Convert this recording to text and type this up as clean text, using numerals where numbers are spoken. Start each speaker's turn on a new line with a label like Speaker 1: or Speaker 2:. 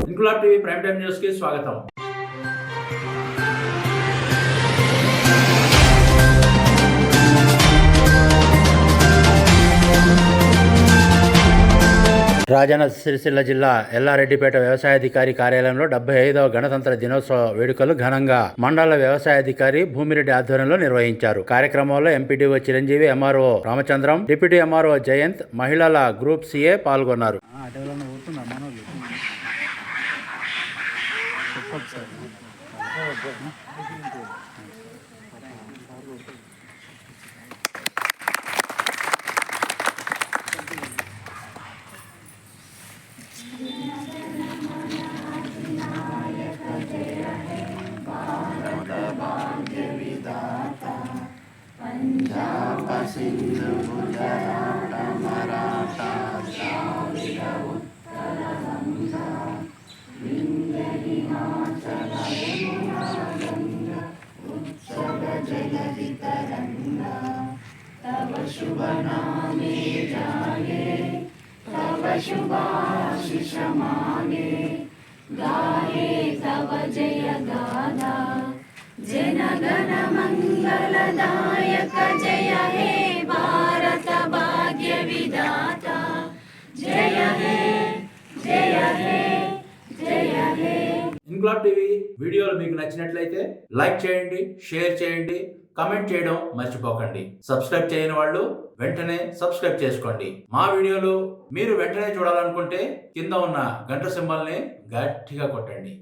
Speaker 1: Inquilab TV prime time news కి స్వాగతం. రాజన్న సిరిసిల్ల జిల్లా ఎల్లారెడ్డిపేట వ్యవసాయాధికారి కార్యాలయంలో 75వ గణతంత్ర దినోత్సవ వేడుకలు ఘనంగా మండల వ్యవసాయాధికారి భూమిరెడ్డి ఆధ్వర్యంలో నిర్వహించారు. కార్యక్రమంలో MPDO Chiranjeevi, MRO Ramachandram, deputy MRO Jayant, మహిళల గ్రూప్ సిఏ పాల్గొన్నారు.
Speaker 2: పంజాబ సింధు గుజరాత మరాఠా ద్రావిడ ఉత్తర వంగ వింధ్య హిమాచల యమునా గంగ ఉత్సవ జగతి తరంగ తవ శుభ నామే జాగే తవ శుభాశిష మాగే గాయే తవ జయ గాథా जनगण मंगलदायक जय हे भारत भाग्य विधाता जय हे जय हे जय हे.
Speaker 1: ఇంక్లాబ్ టీవీ వీడియోలు మీకు నచ్చినట్లయితే లైక్ చేయండి, షేర్ చేయండి, కమెంట్ చేయడం మర్చిపోకండి. సబ్స్క్రైబ్ చేయని వాళ్ళు వెంటనే సబ్స్క్రైబ్ చేసుకోండి. మా వీడియోలు మీరు వెంటనే చూడాలనుకుంటే కింద ఉన్న గంట సింబల్ని గట్టిగా కొట్టండి.